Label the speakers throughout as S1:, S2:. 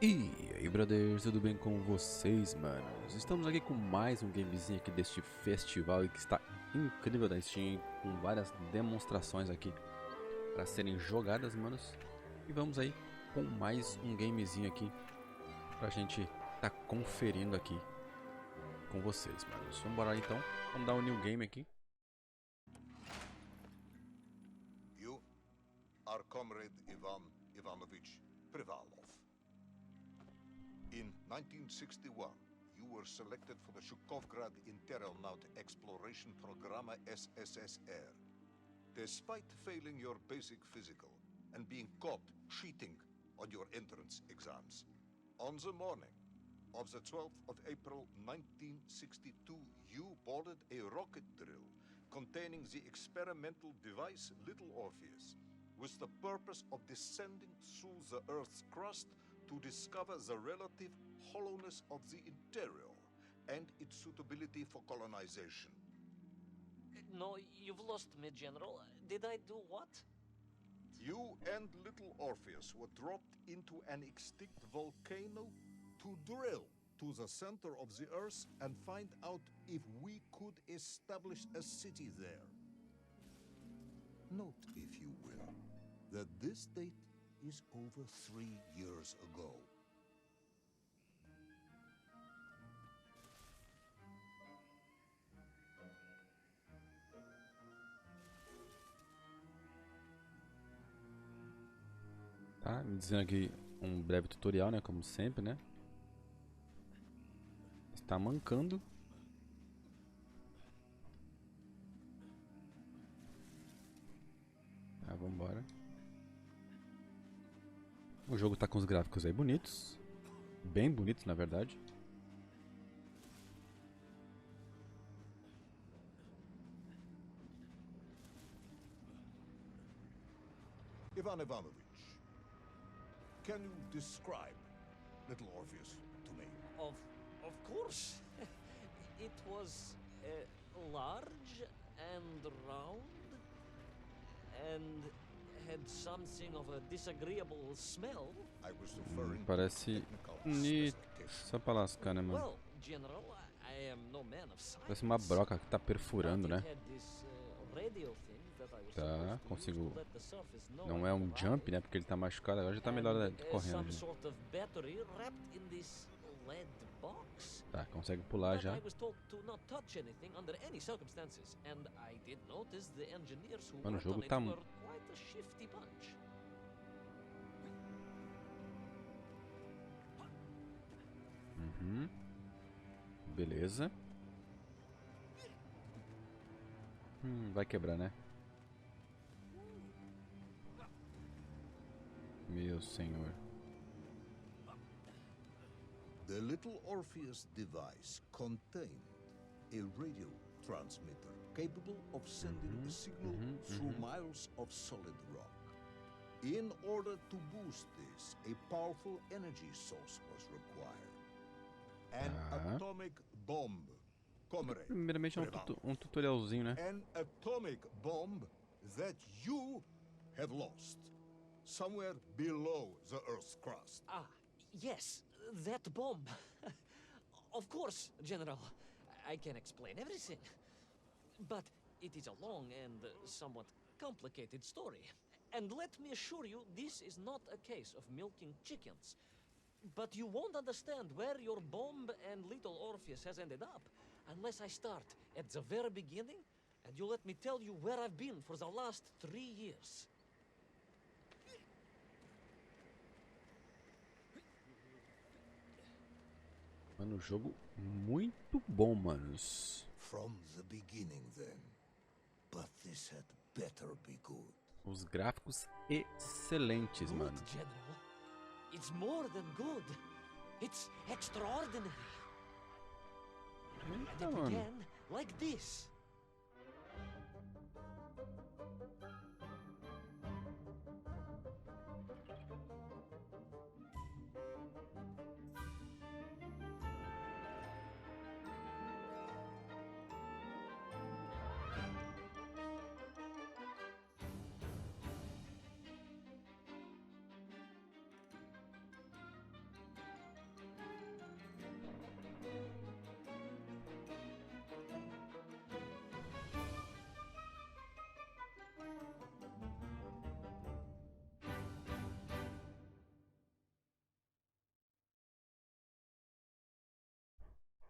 S1: E aí, brothers, tudo bem com vocês, manos? Estamos aqui com mais um gamezinho aqui deste festival que está incrível da Steam, com várias demonstrações aqui para serem jogadas, manos. E vamos aí com mais um gamezinho aqui pra gente tá conferindo aqui com vocês, manos. Vamos embora então, vamos dar um new game aqui.
S2: You are comrade Ivan Ivanovich Privalov. In 1961, you were selected for the Shukovgrad Interonaut Exploration Program SSSR. Despite failing your basic physical and being caught cheating on your entrance exams, on the morning of the 12th of April 1962, you boarded a rocket drill containing the experimental device Little Orpheus, with the purpose of descending through the Earth's crust to discover the relative hollowness of the interior and its suitability for colonization.
S3: No, you've lost me, General. Did I do what?
S2: You and Little Orpheus were dropped into an extinct volcano to drill to the center of the Earth and find out if we could establish a city there. Note, if you will, that this date is over 3 years ago.
S1: Tá, me dizendo aqui um breve tutorial, né, como sempre, né. Está mancando. Tá, vambora. O jogo tá com os gráficos aí bonitos. Bem bonitos, na verdade.
S2: Ivan Ivanovich, can you describe Little Orpheus to me?
S3: Of course. It was large and round and had something of a disagreeable smell.
S2: I was referring to
S1: Parece
S2: technical
S1: bonito.
S2: specification.
S1: Só pra lascar, né, mano?
S3: Well, General, I am no man of science.
S1: Parece uma broca que tá perfurando,
S3: but
S1: né?
S3: it had this, radio thing that I was
S1: Tá,
S3: supposed to
S1: consigo.
S3: use to let the surface know
S1: Não
S3: I'm
S1: é um
S3: alive.
S1: jump, né? Porque ele tá machucado. Agora já tá melhor
S3: And,
S1: correndo.
S3: some
S1: Já.
S3: sort of battery wrapped in this lead box.
S1: Tá, consegue pular
S3: But
S1: já.
S3: I was told to not touch anything under any circumstances, and I did notice the engineers who
S1: Mano, o
S3: worked
S1: jogo
S3: on it
S1: tá
S3: were quite a shifty bunch.
S1: Uhum. Beleza. Vai quebrar, né? Meu senhor.
S2: The Little Orpheus device contained a radio transmitter capable of sending a signal through miles of solid rock. In order to boost this, a powerful energy source was required. An
S1: Ah.
S2: atomic bomb. Comrade,
S1: Primeiramente é
S2: Privalov.
S1: um tutorialzinho, né?
S2: An atomic bomb that you have lost somewhere below the Earth's crust.
S3: Ah, yes, that bomb. Of course, General. I can explain everything. But it is a long and somewhat complicated story. And let me assure you, this is not a case of milking chickens. But you won't understand where your bomb and Little Orpheus has ended up unless I start at the very beginning and you let me tell you where I've been for the last 3 years.
S1: Mano, jogo muito bom, manos.
S2: From the beginning, then. But this had better be good.
S1: Os gráficos excelentes,
S3: Good,
S1: mano.
S3: General. It's more than good. It's extraordinary. And
S1: Eita,
S3: it
S1: mano.
S3: began like this.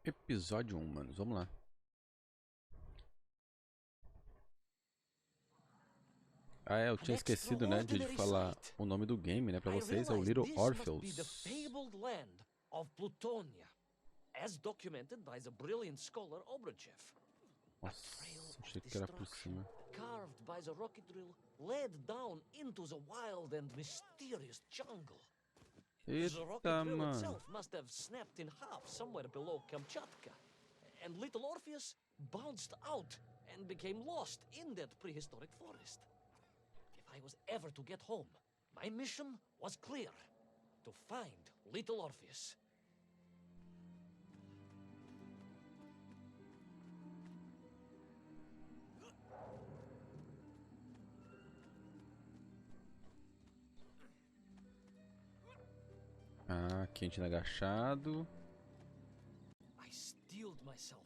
S1: Episódio 1, manos. Vamos lá. Ah, eu tinha esquecido, né, de falar o nome do game, né, pra vocês. É o Little Orpheus.
S3: As documented by the brilliant scholar Obrigado.
S1: Nossa, achei que era por cima.
S3: Carved by the rocket drill, led down into the wild and mysterious jungle. The rocket
S1: Eita,
S3: drill
S1: mano.
S3: itself must have snapped in half somewhere below Kamchatka, and little Orpheus bounced out and became lost in that prehistoric forest. If I was ever to get home, my mission was clear: to find little Orpheus.
S1: Ah, aqui a gente tá agachado.
S3: I steeled myself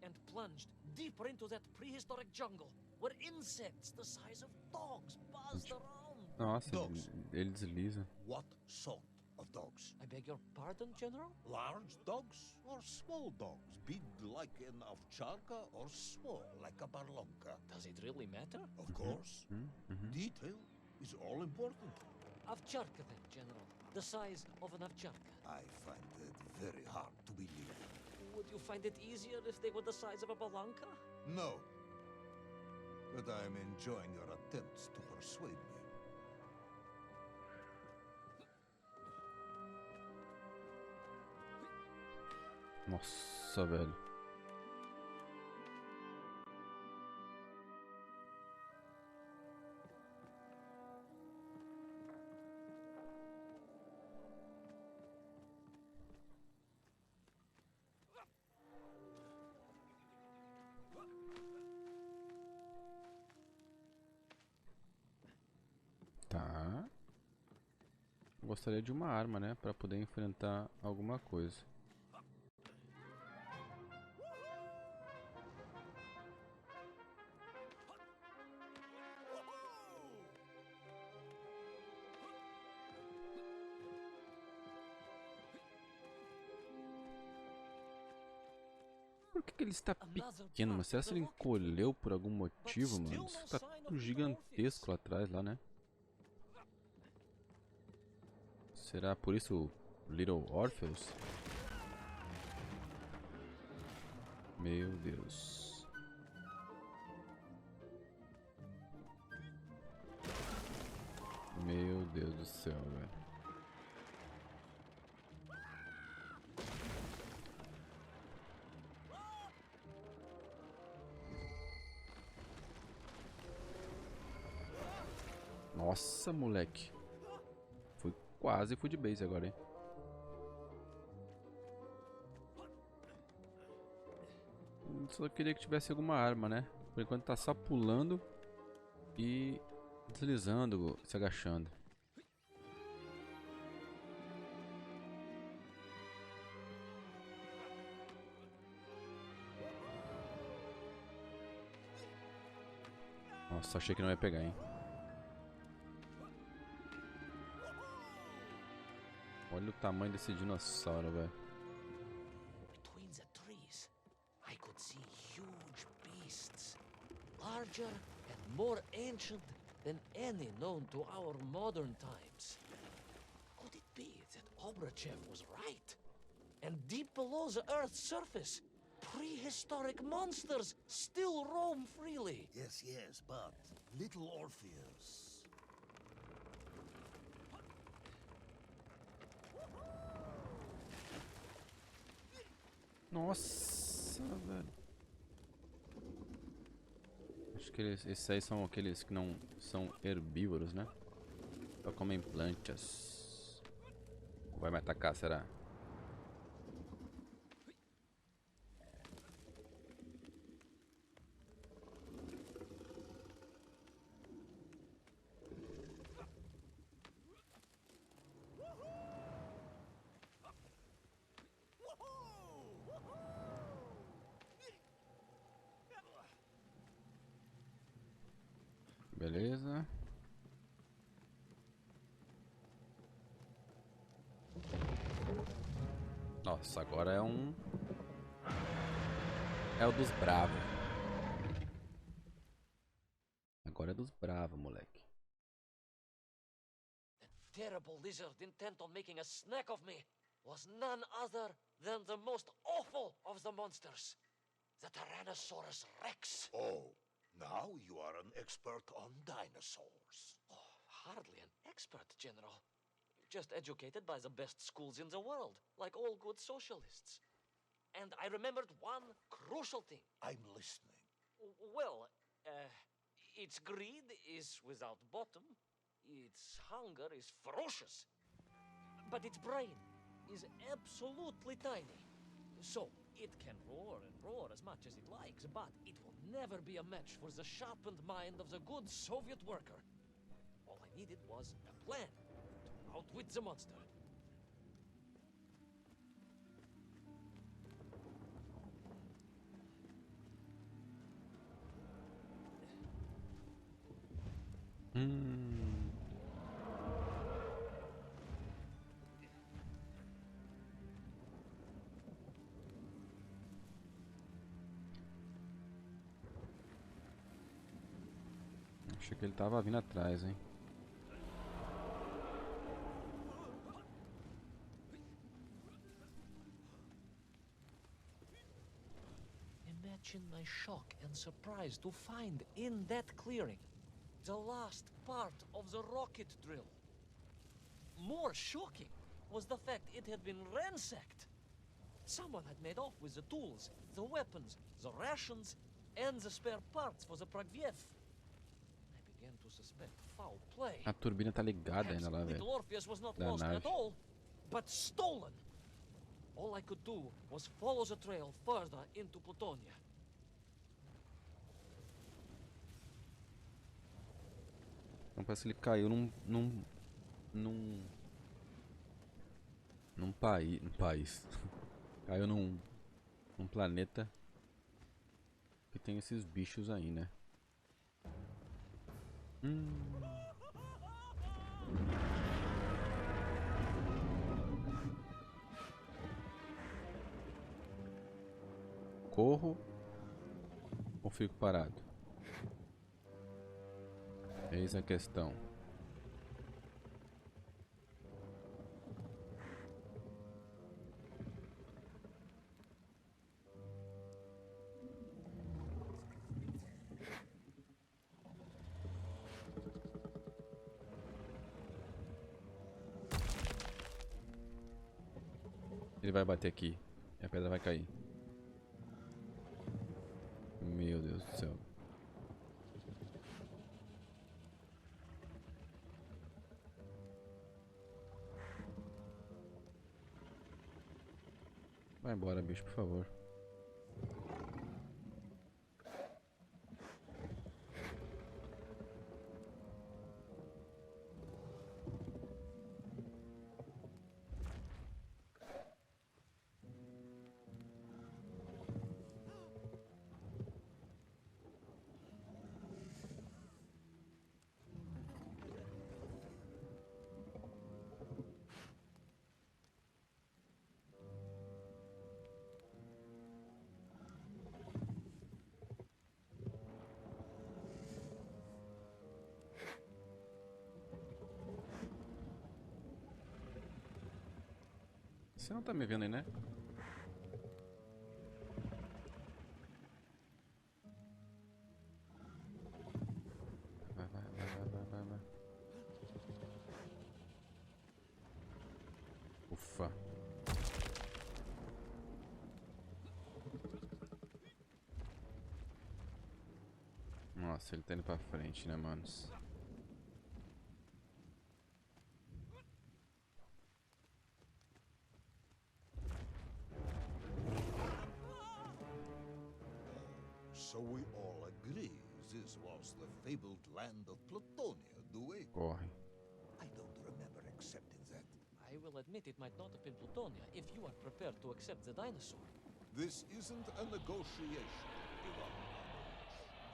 S3: and plunged deeper into that prehistoric jungle where insects the size of dogs buzzed around.
S1: Nossa,
S2: Dogs.
S1: ele desliza.
S2: What sort of dogs?
S3: I beg your pardon, General?
S2: Large dogs or small dogs? Big like an ovcharka or small like a barlonka?
S3: Does it really matter?
S2: Of course. Detail is all important.
S3: Ovcharka then, General. The size of an ovcharka.
S2: I find that very hard to believe.
S3: Would you find it easier if they were the size of a balanka?
S2: No. But I am enjoying your attempts to persuade me.
S1: Nossa, velho. Tá. Gostaria de uma arma, né? Pra poder enfrentar alguma coisa. Por que ele está pequeno, mas será que ele encolheu por algum motivo, mano? Isso tá tudo gigantesco lá atrás, lá, né? Será por isso Little Orpheus? Meu Deus. Meu Deus do céu, velho. Nossa, moleque. Quase fui de base agora, hein? Só queria que tivesse alguma arma, né? Por enquanto tá só pulando e deslizando, se agachando. Nossa, achei que não ia pegar, hein? Olha o tamanho desse dinossauro, velho.
S3: Between the trees, I could see huge beasts, larger and more ancient than any known to our modern times. Could it be that Obrachev was right? And deep below the Earth's surface, prehistoric monsters still roam freely.
S2: Yes, but little Orpheus.
S1: Nossa, velho. Acho que esses aí são aqueles que não são herbívoros, né? Só comem plantas. Vai me atacar, será? Beleza. Nossa, agora é um é o dos bravos. Agora é dos bravos, moleque.
S3: The terrible lizard intent on making a snack of me was none other than the most awful of the monsters, the Tyrannosaurus Rex.
S2: Oh, now you are an expert on dinosaurs.
S3: Oh, hardly an expert, General. Just educated by the best schools in the world, like all good socialists. And I remembered one crucial thing.
S2: I'm listening.
S3: Well, its greed is without bottom, its hunger is ferocious, but its brain is absolutely tiny. So, it can roar and roar as much as it likes, but it will never be a match for the sharpened mind of the good Soviet worker. All I needed was a plan to outwit the monster.
S1: Achei que ele tava vindo atrás, hein?
S3: Imagine my shock and surprise to find in that clearing the last part of the rocket drill. More shocking was the fact it had been ransacked. Someone had made off with the tools, the weapons, the rations, and the spare parts for the Pragviev. I began to suspect foul play.
S1: A turbina tá ligada ainda lá, velho.
S3: Little Orpheus was not
S1: Da
S3: lost
S1: nave.
S3: at all, but stolen. All I could do was follow the trail further into Plutonia.
S1: Então parece que ele caiu num país. Caiu num planeta que tem esses bichos aí, né? Corro ou fico parado? Eis a questão. Ele vai bater aqui e a pedra vai cair. Meu Deus do céu. Vai embora, bicho, por favor. Você não tá me vendo aí, né? Vai. Ufa. Nossa, ele tá indo pra frente, né, manos?
S2: So we all agree this was the fabled land of Plutonia, do we?
S1: Corre.
S2: I don't remember accepting that.
S3: I will admit it might not have been Plutonia if you are prepared to accept the dinosaur.
S2: This isn't a negotiation, Ivan.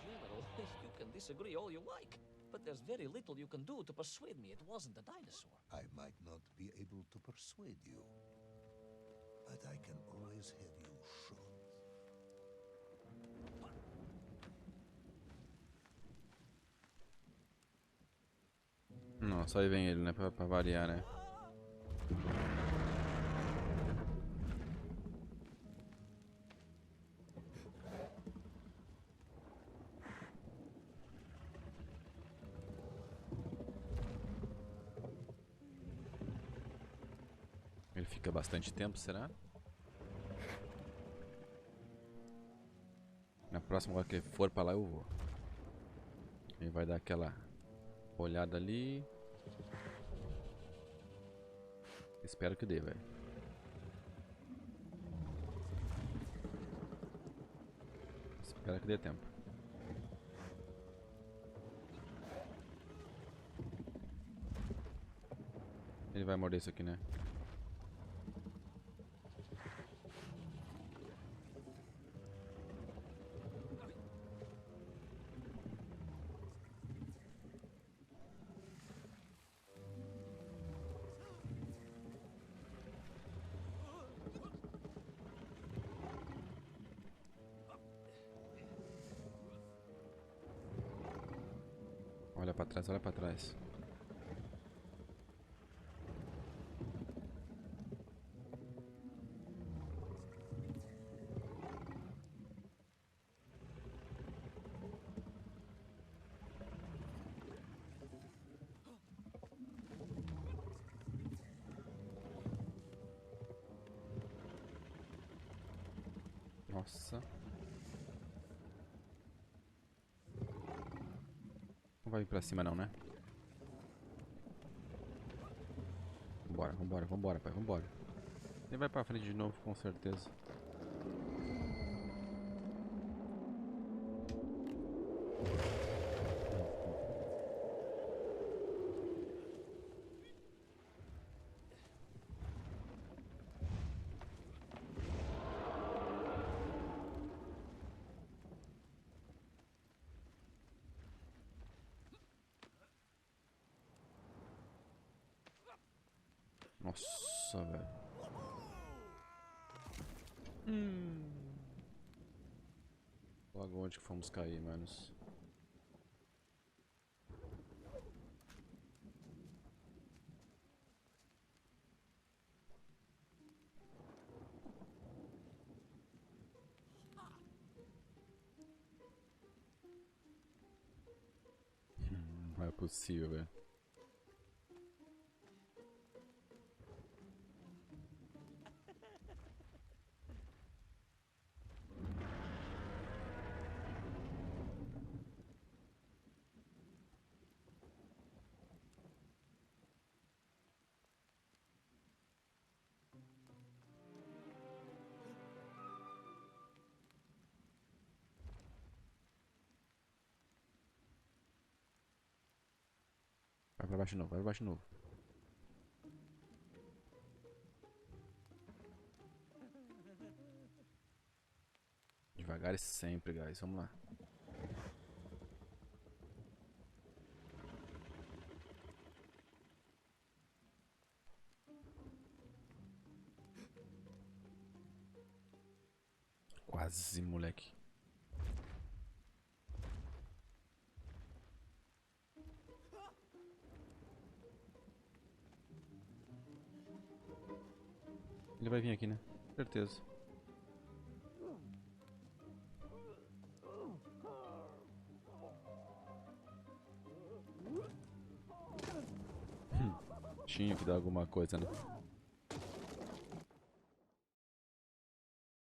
S3: General, you can disagree all you like, but there's very little you can do to persuade me it wasn't a dinosaur.
S2: I might not be able to persuade you, but I can always have you shot.
S1: Só aí vem ele, né? Pra variar, né? Ele fica bastante tempo, será? Na próxima hora que ele for pra lá eu vou. Ele vai dar aquela olhada ali. Espero que dê, velho. Espero que dê tempo. Ele vai morder isso aqui, né? Olha pra trás, olha pra trás. Nossa. Não vai vir pra cima não, né? Vambora, vambora, vambora, pai, vambora. Ele vai pra frente de novo, com certeza. Nossa, velho. Logo onde que fomos cair, manos? Não é possível, velho. Vai pra baixo de novo, vai pra baixo de novo. Devagar e sempre, guys. Vamos lá. Quase, moleque. Ele vai vir aqui, né? Certeza. Tinha que dar alguma coisa, né?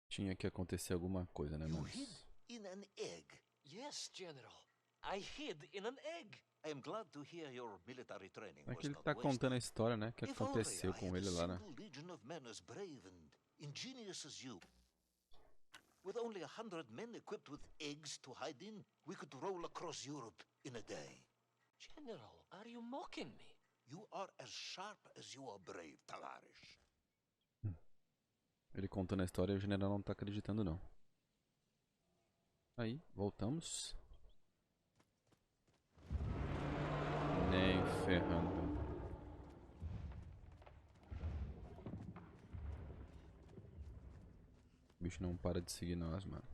S1: Tinha que acontecer alguma coisa, né,
S2: You
S1: mas...
S2: hid in an egg.
S3: Yes, General. I hid in an egg.
S2: I am glad to hear your military training
S1: É
S2: was
S1: que ele
S2: not
S1: tá contando a
S2: wasted.
S1: história, né? Que
S2: If only
S1: aconteceu
S2: I
S1: com
S2: had
S1: ele
S2: a
S1: lá, né?
S2: single legion of men as brave and ingenious as you. With only 100 men equipped with eggs to hide in, we could roll across Europe in a day.
S3: General, are you mocking me?
S2: You are as sharp as you are brave, Tavares.
S1: Ele contando a história e o general não tá acreditando, não. Aí, voltamos. Nem ferrando. O bicho não para de seguir nós, mano.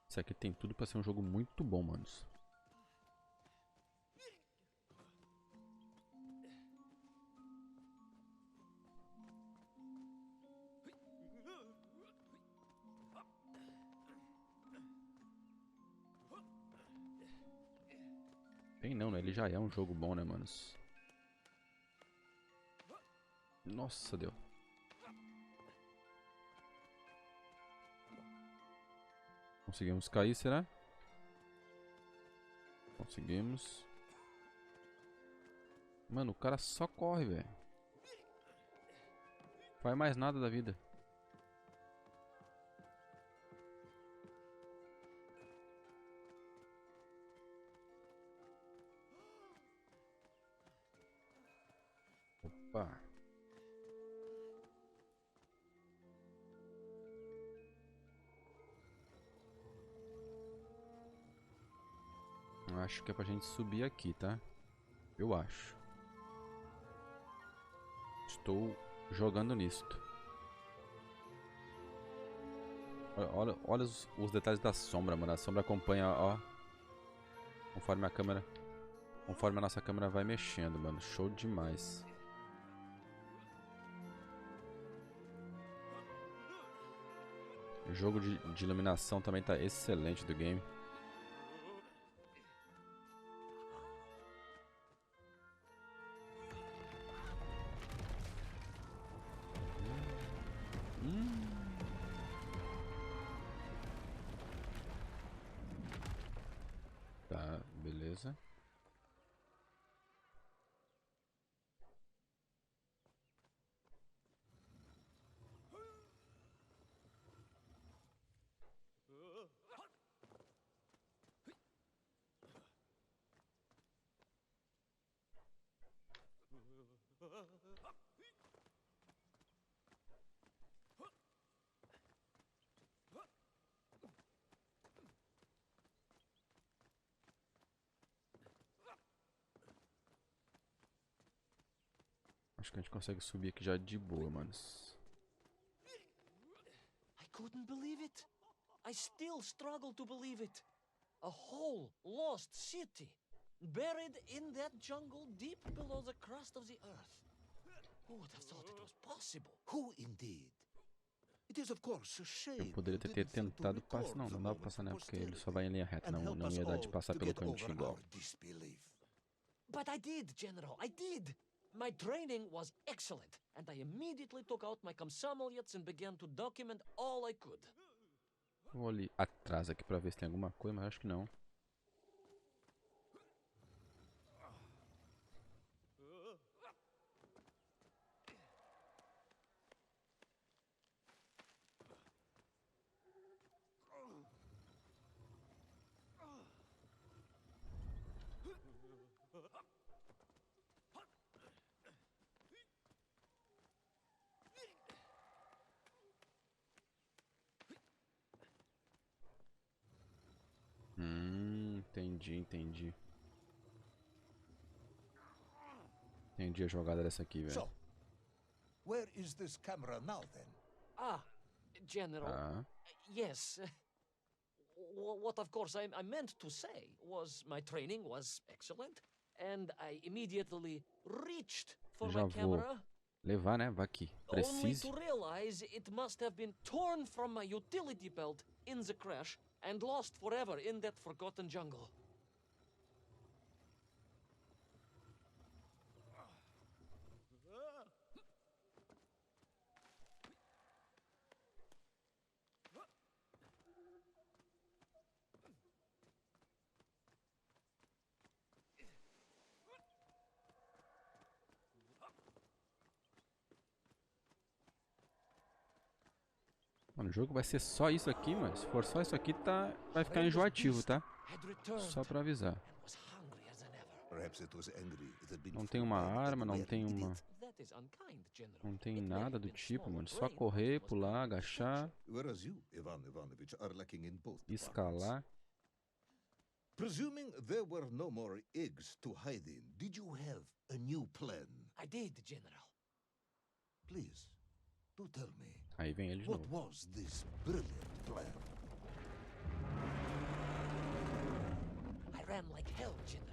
S1: Isso aqui tem tudo pra ser um jogo muito bom, manos. Tem não, né? Ele já é um jogo bom, né, manos? Nossa, deu. Conseguimos cair, será? Conseguimos. Mano, o cara só corre, velho. Faz mais nada da vida. Opa. Acho que é pra gente subir aqui, tá? Eu acho. Estou jogando nisto. Olha os detalhes da sombra, mano. A sombra acompanha, ó. Conforme a câmera... Conforme a nossa câmera vai mexendo, mano. Show demais. O jogo de iluminação também tá excelente do game. Tá, beleza. Acho que a gente consegue subir aqui já de boa, manos.
S3: I couldn't believe it. I still struggle to believe it. A whole lost city, buried in that jungle deep below the crust of the earth. Who would have thought it was possible?
S2: Who indeed? It is of course a shame.
S1: Eu poderia ter tentado passar. Não, não dá pra passar, né? Porque ele só vai em linha reta. Não ia dar de passar pelo cantinho igual.
S3: But I did, General, I did. My training was excellent, and I immediately took out my comsomoliets and began to document all I could.
S1: Vou ali atrás aqui pra ver se tem alguma coisa, mas acho que não. Entendi. Entendi a jogada dessa aqui, velho.
S2: So, where is this camera now then?
S3: Ah, General,
S1: Tá.
S3: yes. What of course I meant to say was my training was excellent, and I immediately reached for
S1: Já
S3: my
S1: vou
S3: camera,
S1: levar, né? Vai que
S3: only
S1: precise.
S3: to realize it must have been torn from my utility belt in the crash and lost forever in that forgotten jungle.
S1: Mano, o jogo vai ser só isso aqui, mano. Se for só isso aqui, tá... vai ficar enjoativo, tá?
S3: Had returned
S1: Só pra avisar.
S3: and was hungrier than ever.
S2: Perhaps it was angry. It had been
S1: Não tem uma
S2: fooled by
S1: arma, não
S2: where
S1: tem
S2: it did
S1: uma...
S2: it.
S3: That is unkind, General.
S1: Não tem
S3: It may
S1: nada
S3: have
S1: do
S3: been
S1: tipo,
S3: small
S1: mano.
S3: of
S1: Só
S3: brain, but
S1: correr,
S3: it was
S1: pular,
S3: done with
S1: agachar,
S3: affection.
S2: Whereas you, Ivan Ivanovich, are lacking in both departments.
S1: escalar.
S2: Presuming there were no more eggs to hide in, did you have a new plan?
S3: I did, General.
S2: Please, do tell me,
S1: Aí vem ele de
S2: what
S1: novo.
S2: was this brilliant plan?
S3: ran like hell, General.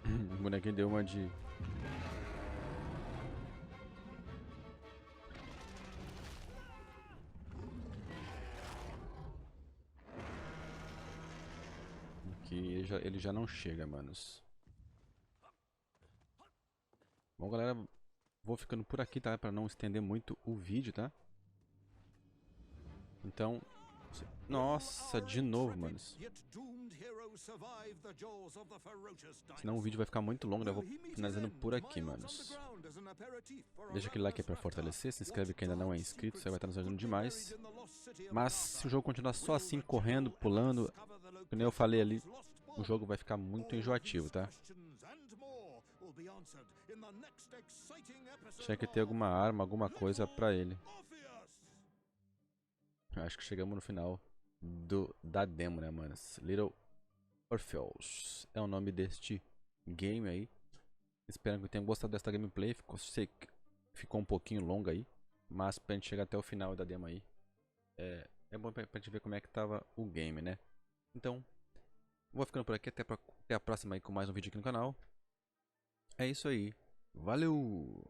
S1: O bonequinho deu uma de... Aqui ele já não chega, manos. Bom, galera, vou ficando por aqui, tá? Pra não estender muito o vídeo, tá? Então... Nossa, de novo, manos. Senão o vídeo vai ficar muito longo, eu vou finalizando por aqui, manos. Deixa aquele like aí pra fortalecer, se inscreve que ainda não é inscrito, você vai estar nos ajudando demais. Mas se o jogo continuar só assim, correndo, pulando, como eu falei ali, o jogo vai ficar muito enjoativo, tá? Tinha que ter alguma arma, alguma coisa pra ele. Acho que chegamos no final da demo, né, manos? Little Orpheus é o nome deste game aí. Espero que tenham gostado desta gameplay. Ficou um pouquinho longa aí, mas pra gente chegar até o final da demo aí, é bom pra gente ver como é que tava o game, né? Então, vou ficando por aqui. Até a próxima aí com mais um vídeo aqui no canal. É isso aí. Valeu!